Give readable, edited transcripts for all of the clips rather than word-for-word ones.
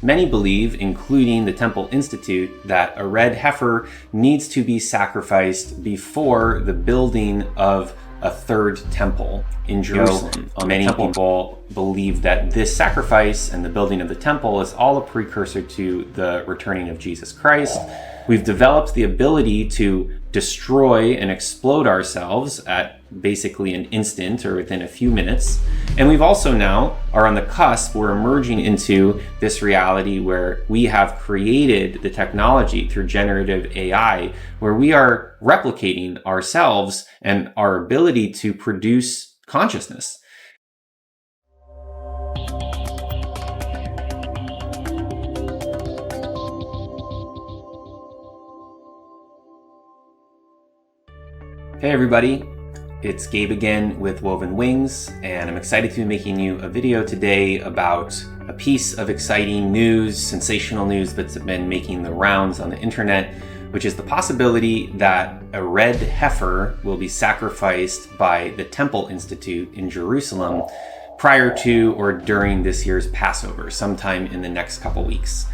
Many believe, including the Temple Institute, that a red heifer needs to be sacrificed before the building of a third temple in Jerusalem. Many people believe that this sacrifice and the building of the temple is all a precursor to the returning of Jesus Christ. We've developed the ability to destroy and explode ourselves at basically an instant or within a few minutes. And we've also now are on the cusp, we're emerging into this reality where we have created the technology through generative AI, where we are replicating ourselves and our ability to produce consciousness. Hey everybody, it's Gabe again with Woven Wings, and I'm excited to be making you a video today about a piece of exciting news, sensational news that's been making the rounds on the internet, which is the possibility that a red heifer will be sacrificed by the Temple Institute in Jerusalem prior to or during this year's Passover, sometime in the next couple weeks.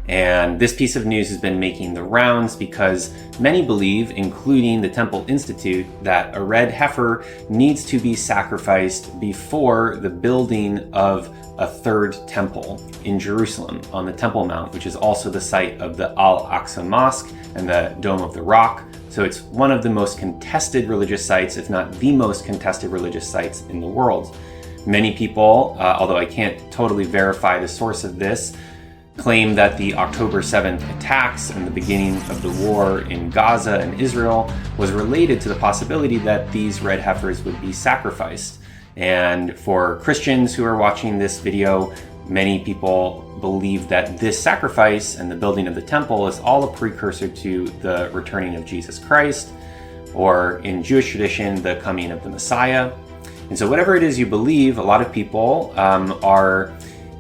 And this piece of news has been making the rounds because many believe, including the Temple Institute, that a red heifer needs to be sacrificed before the building of a third temple in Jerusalem on the Temple Mount, which is also the site of the Al-Aqsa Mosque and the Dome of the Rock. So it's one of the most contested religious sites, if not the most contested religious sites in the world. Many people, although I can't totally verify the source of this, claim that the October 7th attacks and the beginning of the war in Gaza and Israel was related to the possibility that these red heifers would be sacrificed. And for Christians who are watching this video, many people believe that this sacrifice and the building of the temple is all a precursor to the returning of Jesus Christ, or in Jewish tradition, the coming of the Messiah. And so whatever it is you believe, a lot of people are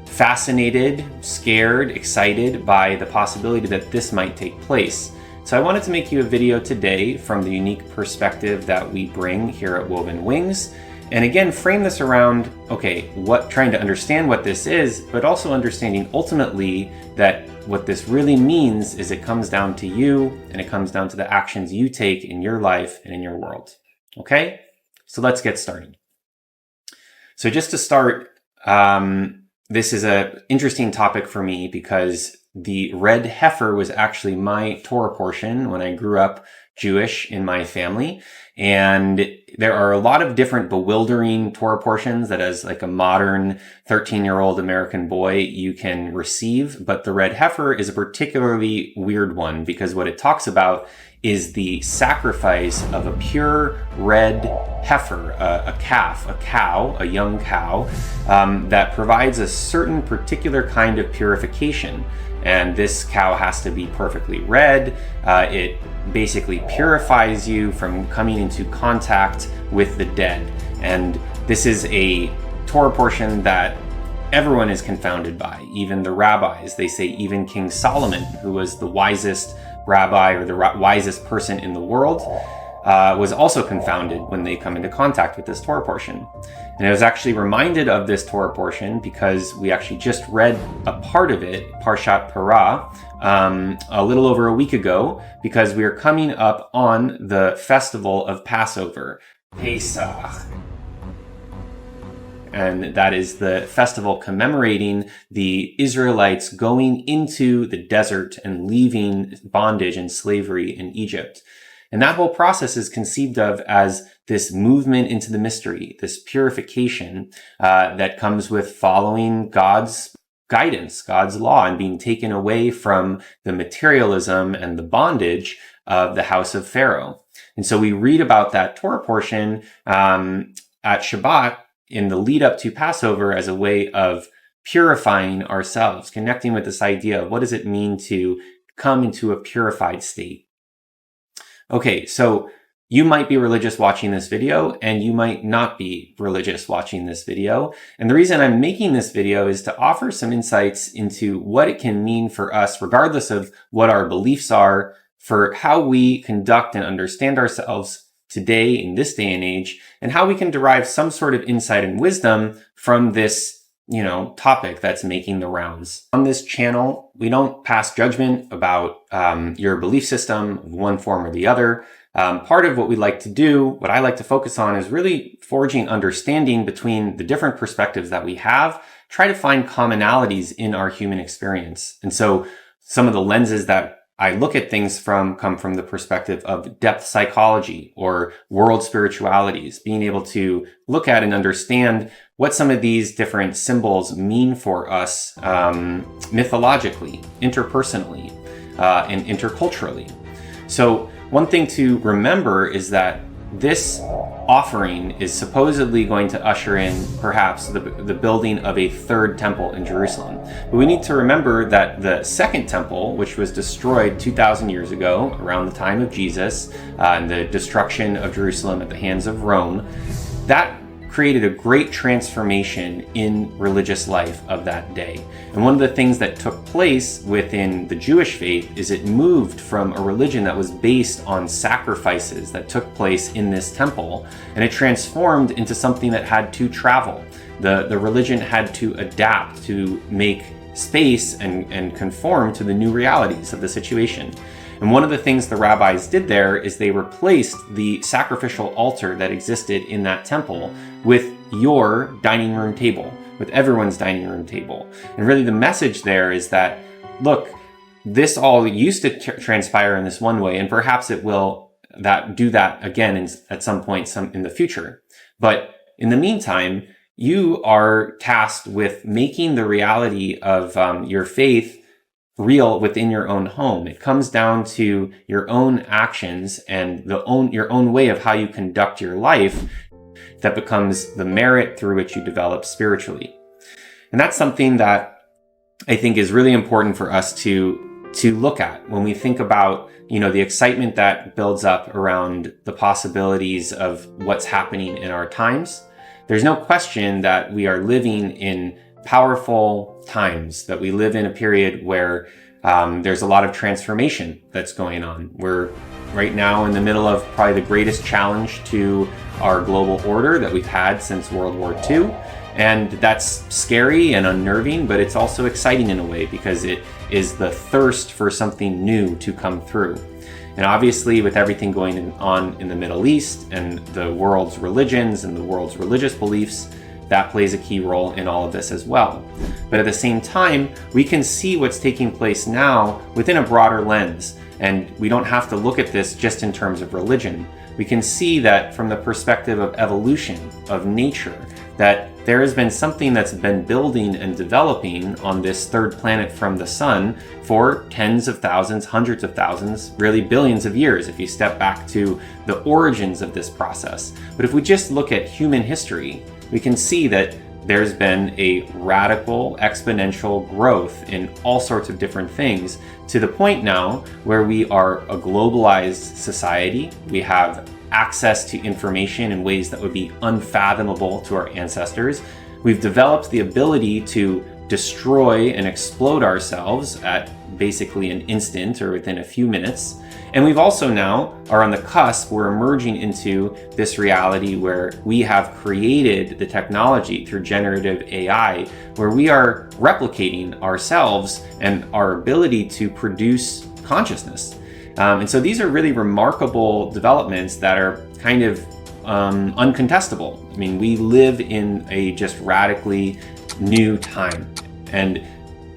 fascinated, scared, excited by the possibility that this might take place. So I wanted to make you a video today from the unique perspective that we bring here at Woven Wings. And again, frame this around, trying to understand what this is, but also understanding ultimately that what this really means is it comes down to you and it comes down to the actions you take in your life and in your world. Okay? So let's get started. So just to start, this is an interesting topic for me because the red heifer was actually my Torah portion when I grew up Jewish in my family. And there are a lot of different bewildering Torah portions that as like a modern 13-year-old American boy you can receive. But the red heifer is a particularly weird one because what it talks about is the sacrifice of a pure red heifer, a cow, a young cow, that provides a certain particular kind of purification. And this cow has to be perfectly red. It basically purifies you from coming into contact with the dead. And this is a Torah portion that everyone is confounded by, even the rabbis. They say even King Solomon, who was the wisest rabbi or the wisest person in the world, was also confounded when they come into contact with this Torah portion. And I was actually reminded of this Torah portion because we actually just read a part of it, Parshat Parah, a little over a week ago, because we are coming up on the festival of Passover, Pesach. And that is the festival commemorating the Israelites going into the desert and leaving bondage and slavery in Egypt. And that whole process is conceived of as this movement into the mystery, this purification that comes with following God's guidance, God's law, and being taken away from the materialism and the bondage of the house of Pharaoh. And so we read about that Torah portion at Shabbat in the lead up to Passover as a way of purifying ourselves, connecting with this idea of what does it mean to come into a purified state. Okay, so you might be religious watching this video and you might not be religious watching this video. And the reason I'm making this video is to offer some insights into what it can mean for us, regardless of what our beliefs are, for how we conduct and understand ourselves today in this day and age, and how we can derive some sort of insight and wisdom from this, topic that's making the rounds. On this channel, we don't pass judgment about your belief system, one form or the other. Part of what we like to do, what I like to focus on, is really forging understanding between the different perspectives that we have, try to find commonalities in our human experience. And so some of the lenses that I look at things from come from the perspective of depth psychology or world spiritualities, being able to look at and understand what some of these different symbols mean for us mythologically, interpersonally, and interculturally. So one thing to remember is that this offering is supposedly going to usher in perhaps the building of a third temple in Jerusalem. But we need to remember that the second temple, which was destroyed 2,000 years ago, around the time of Jesus, and the destruction of Jerusalem at the hands of Rome, that created a great transformation in religious life of that day. And one of the things that took place within the Jewish faith is it moved from a religion that was based on sacrifices that took place in this temple, and it transformed into something that had to travel. The religion had to adapt to make space and conform to the new realities of the situation. And one of the things the rabbis did there is they replaced the sacrificial altar that existed in that temple with your dining room table, with everyone's dining room table. And really the message there is that, look, this all used to transpire in this one way, and perhaps it will do that again at some point in the future. But in the meantime, you are tasked with making the reality of your faith real within your own home. It comes down to your own actions and your own way of how you conduct your life that becomes the merit through which you develop spiritually. And that's something that I think is really important for us to look at when we think about, the excitement that builds up around the possibilities of what's happening in our times. There's no question that we are living in powerful times, that we live in a period where there's a lot of transformation that's going on. We're right now in the middle of probably the greatest challenge to our global order that we've had since World War II. And that's scary and unnerving, but it's also exciting in a way because it is the thirst for something new to come through. And obviously with everything going on in the Middle East and the world's religions and the world's religious beliefs, that plays a key role in all of this as well. But at the same time, we can see what's taking place now within a broader lens. And we don't have to look at this just in terms of religion. We can see that from the perspective of evolution, of nature, that there has been something that's been building and developing on this third planet from the sun for tens of thousands, hundreds of thousands, really billions of years if you step back to the origins of this process. But if we just look at human history, we can see that there's been a radical exponential growth in all sorts of different things to the point now where we are a globalized society. We have access to information in ways that would be unfathomable to our ancestors. We've developed the ability to destroy and explode ourselves at basically an instant or within a few minutes. And we've also now are on the cusp, we're emerging into this reality where we have created the technology through generative AI, where we are replicating ourselves and our ability to produce consciousness. And so these are really remarkable developments that are kind of uncontestable. I mean, we live in a just radically new time. And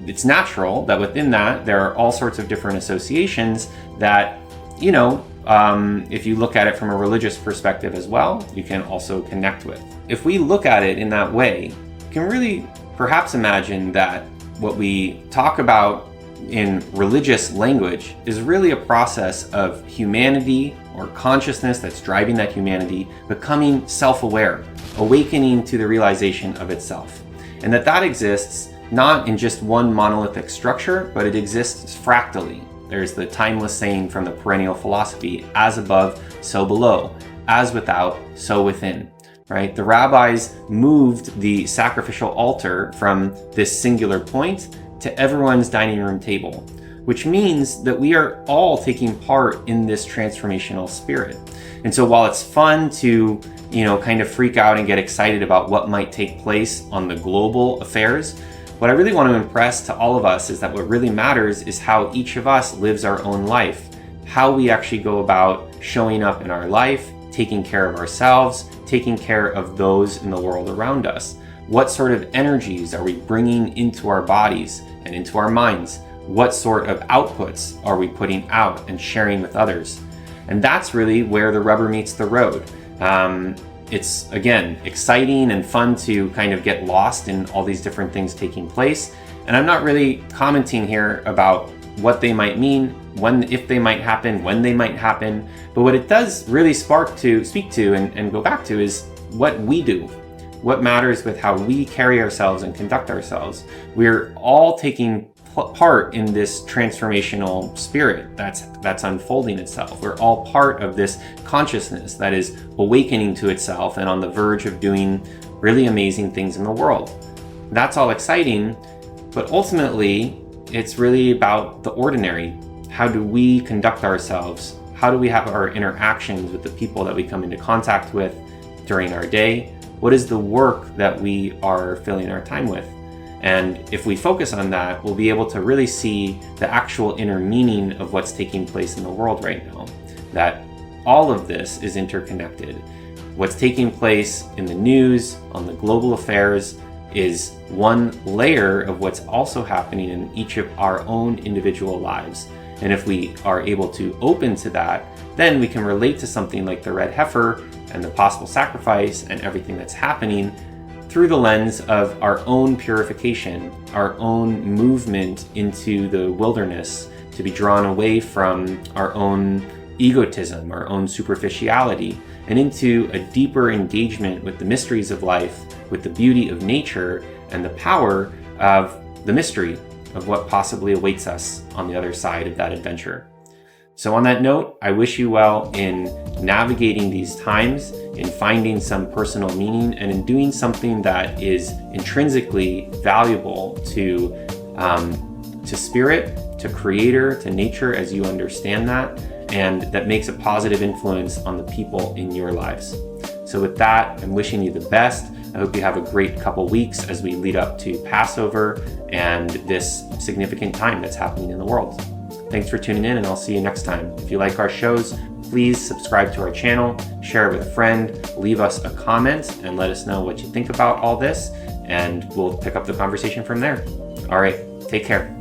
it's natural that within that, there are all sorts of different associations that, if you look at it from a religious perspective as well, you can also connect with. If we look at it in that way, you can really perhaps imagine that what we talk about in religious language is really a process of humanity or consciousness that's driving that humanity becoming self-aware, awakening to the realization of itself. And that exists not in just one monolithic structure, but it exists fractally. There's the timeless saying from the perennial philosophy, as above, so below, as without, so within, right? The rabbis moved the sacrificial altar from this singular point to everyone's dining room table, which means that we are all taking part in this transformational spirit. And so while it's fun to, kind of freak out and get excited about what might take place on the global affairs, what I really want to impress to all of us is that what really matters is how each of us lives our own life, how we actually go about showing up in our life, taking care of ourselves, taking care of those in the world around us. What sort of energies are we bringing into our bodies and into our minds? What sort of outputs are we putting out and sharing with others? And that's really where the rubber meets the road. It's, again, exciting and fun to kind of get lost in all these different things taking place. And I'm not really commenting here about what they might mean, if they might happen, when they might happen. But what it does really speak to and go back to is what we do. What matters with how we carry ourselves and conduct ourselves. We're all taking part in this transformational spirit that's unfolding itself. We're all part of this consciousness that is awakening to itself and on the verge of doing really amazing things in the world. That's all exciting, but ultimately it's really about the ordinary. How do we conduct ourselves? How do we have our interactions with the people that we come into contact with during our day? What is the work that we are filling our time with? And if we focus on that, we'll be able to really see the actual inner meaning of what's taking place in the world right now. That all of this is interconnected. What's taking place in the news, on the global affairs, is one layer of what's also happening in each of our own individual lives. And if we are able to open to that, then we can relate to something like the Red Heifer and the possible sacrifice and everything that's happening through the lens of our own purification, our own movement into the wilderness to be drawn away from our own egotism, our own superficiality, and into a deeper engagement with the mysteries of life, with the beauty of nature, and the power of the mystery of what possibly awaits us on the other side of that adventure. So on that note, I wish you well in navigating these times, in finding some personal meaning, and in doing something that is intrinsically valuable to spirit, to creator, to nature as you understand that, and that makes a positive influence on the people in your lives. So with that, I'm wishing you the best. I hope you have a great couple weeks as we lead up to Passover and this significant time that's happening in the world. Thanks for tuning in, and I'll see you next time. If you like our shows, please subscribe to our channel, share it with a friend, leave us a comment, and let us know what you think about all this, and we'll pick up the conversation from there. All right, take care.